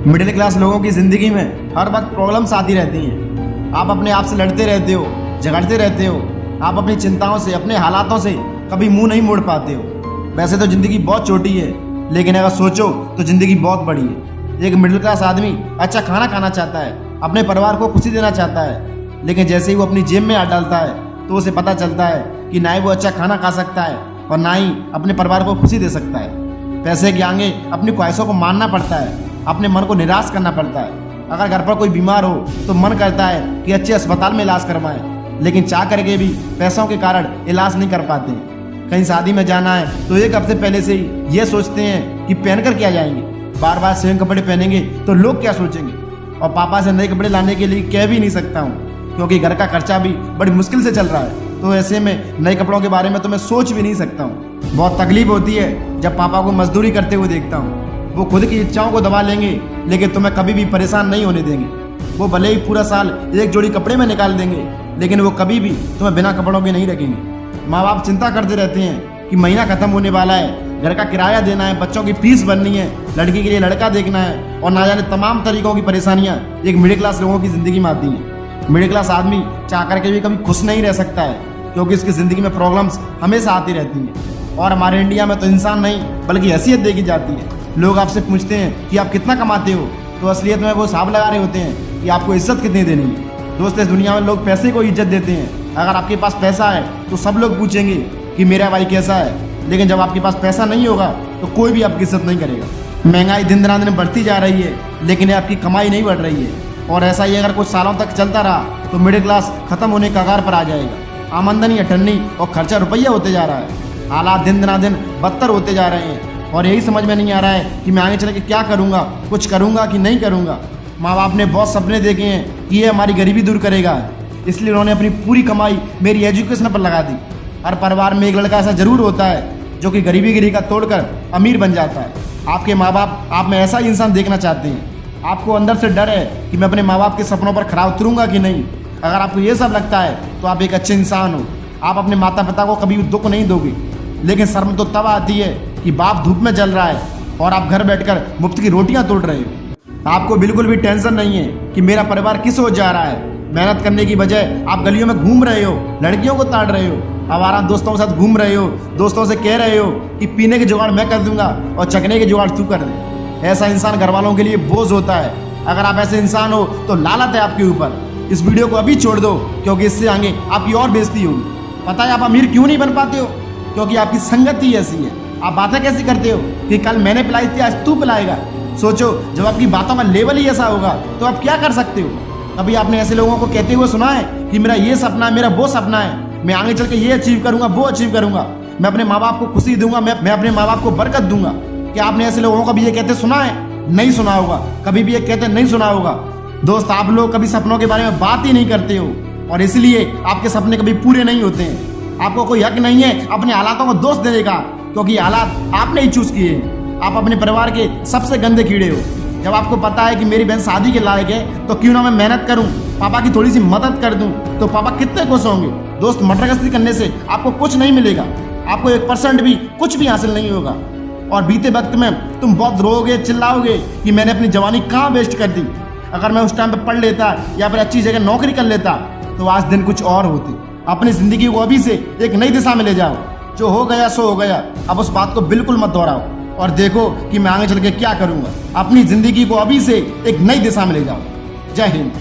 Middle class लोगों की ज़िंदगी में हर वक्त प्रॉब्लम्स आती रहती हैं। आप अपने आप से लड़ते रहते हो, झगड़ते रहते हो। आप अपनी चिंताओं से, अपने हालातों से कभी मुंह नहीं मोड़ पाते हो। वैसे तो ज़िंदगी बहुत छोटी है, लेकिन अगर सोचो तो ज़िंदगी बहुत बड़ी है। एक मिडिल क्लास आदमी अच्छा खाना खाना चाहता है, अपने परिवार को खुशी देना चाहता है, लेकिन जैसे ही वो अपनी जेब में हाथ डालता है तो उसे पता चलता है कि ना ही वो अच्छा खाना खा सकता है और ना ही अपने परिवार को खुशी दे सकता है। पैसे के आगे अपनी ख्वाहिशों को मानना पड़ता है, अपने मन को निराश करना पड़ता है। अगर घर पर कोई बीमार हो तो मन करता है कि अच्छे अस्पताल में इलाज करवाएं, लेकिन चाह करके भी पैसों के कारण इलाज नहीं कर पाते। कहीं शादी में जाना है तो एक हफ्ते पहले से ही ये सोचते हैं कि पहन कर क्या जाएंगे। बार बार सेम कपड़े पहनेंगे तो लोग क्या सोचेंगे। और पापा से नए कपड़े लाने के लिए कह भी नहीं सकता हूँ, क्योंकि घर का खर्चा भी बड़ी मुश्किल से चल रहा है। तो ऐसे में नए कपड़ों के बारे में तो मैं सोच भी नहीं सकता हूँ। बहुत तकलीफ होती है जब पापा को मजदूरी करते हुए देखता हूँ। वो खुद की इच्छाओं को दबा लेंगे, लेकिन तुम्हें कभी भी परेशान नहीं होने देंगे। वो भले ही पूरा साल एक जोड़ी कपड़े में निकाल देंगे, लेकिन वो कभी भी तुम्हें बिना कपड़ों के नहीं रखेंगे। माँ बाप चिंता करते रहते हैं कि महीना खत्म होने वाला है, घर का किराया देना है, बच्चों की फीस भरनी है, लड़की के लिए लड़का देखना है, और ना जाने तमाम तरीकों की परेशानियाँ एक मिडिल क्लास लोगों की ज़िंदगी में आती हैं। मिडिल क्लास आदमी चाह करके भी कभी खुश नहीं रह सकता है, क्योंकि उसकी ज़िंदगी में प्रॉब्लम्स हमेशा आती रहती हैं। और हमारे इंडिया में तो इंसान नहीं बल्कि हैसियत देखी जाती है। लोग आपसे पूछते हैं कि आप कितना कमाते हो, तो असलियत में वो हिसाब लगा रहे होते हैं कि आपको इज्जत कितनी देनी है। दोस्त, इस दुनिया में लोग पैसे को इज्जत देते हैं। अगर आपके पास पैसा है तो सब लोग पूछेंगे कि मेरा भाई कैसा है, लेकिन जब आपके पास पैसा नहीं होगा तो कोई भी आपकी इज्जत नहीं करेगा। महंगाई दिन दिन बढ़ती जा रही है, लेकिन आपकी कमाई नहीं बढ़ रही है। और ऐसा ही अगर कुछ सालों तक चलता रहा तो मिडिल क्लास खत्म होने के कगार पर आ जाएगा। आमदनी अठन्नी और खर्चा रुपया होते जा रहा है। हालात दिन बदतर होते जा रहे हैं, और यही समझ में नहीं आ रहा है कि मैं आगे चल के क्या करूँगा, कुछ करूँगा कि नहीं करूँगा। माँ बाप ने बहुत सपने देखे हैं कि ये हमारी गरीबी दूर करेगा, इसलिए उन्होंने अपनी पूरी कमाई मेरी एजुकेशन पर लगा दी। हर परिवार में एक लड़का ऐसा जरूर होता है जो कि गरीबी की रेखा तोड़कर अमीर बन जाता है। आपके माँ बाप आप में ऐसा ही इंसान देखना चाहते हैं। आपको अंदर से डर है कि मैं अपने माँ बाप के सपनों पर खरा उतरूँगा कि नहीं। अगर आपको ये सब लगता है तो आप एक अच्छे इंसान हो। आप अपने माता पिता को कभी दुख नहीं दोगे, लेकिन शर्म तो तब आती है कि बाप धूप में जल रहा है और आप घर बैठकर मुफ्त की रोटियां तोड़ रहे हो। आपको बिल्कुल भी टेंशन नहीं है कि मेरा परिवार किस हो जा रहा है। मेहनत करने की बजाय आप गलियों में घूम रहे हो, लड़कियों को ताड़ रहे हो, आवारा दोस्तों के साथ घूम रहे हो, दोस्तों से कह रहे हो कि पीने के जुगाड़ मैं कर दूंगा और चखने के जुगाड़ तू कर दे। ऐसा इंसान घर वालों के लिए बोझ होता है। अगर आप ऐसे इंसान हो तो लानत है आपके ऊपर। इस वीडियो को अभी छोड़ दो, क्योंकि इससे आगे आपकी और बेइज्जती होगी। पता है आप अमीर क्यों नहीं बन पाते हो? क्योंकि आपकी संगत ही ऐसी है। आप बातें कैसी करते हो कि कल मैंने पिलाई थी आज तू पिलाएगा। सोचो, जब आपकी बातों का लेवल ही ऐसा होगा तो आप क्या कर सकते हो? कभी आपने ऐसे लोगों को कहते हुए सुना है कि मेरा ये सपना है, मेरा वो सपना है, मैं आगे चल के ये अचीव करूंगा, वो अचीव करूंगा, मैं अपने माँ बाप को खुशी दूंगा, मैं अपने माँ बाप को बरकत दूंगा? क्या आपने ऐसे लोगों को भी ये कहते सुना है? नहीं सुना होगा। कभी भी ये कहते नहीं सुना होगा। दोस्त, आप लोग कभी सपनों के बारे में बात ही नहीं करते हो, और इसलिए आपके सपने कभी पूरे नहीं होते हैं। आपको कोई हक नहीं है अपने हालातों को दोष देने का, क्योंकि हालात आपने ही चूज किए हैं। आप अपने परिवार के सबसे गंदे कीड़े हो। जब आपको पता है कि मेरी बहन शादी के लायक है तो क्यों ना मैं मेहनत करूं, पापा की थोड़ी सी मदद कर दूं, तो पापा कितने खुश होंगे। दोस्त, मटरगश्ती करने से आपको कुछ नहीं मिलेगा। आपको 1% भी कुछ भी हासिल नहीं होगा। और बीते वक्त में तुम बहुत रोओगे, चिल्लाओगे कि मैंने अपनी जवानी कहाँ वेस्ट कर दी। अगर मैं उस टाइम पर पढ़ लेता या फिर अच्छी जगह नौकरी कर लेता तो आज दिन कुछ और होते। अपनी जिंदगी को अभी से एक नई दिशा में ले जाओ। जो हो गया सो हो गया, अब उस बात को बिल्कुल मत दोहराओ, और देखो कि मैं आगे चल के क्या करूंगा। अपनी जिंदगी को अभी से एक नई दिशा में ले जाओ। जय हिंद।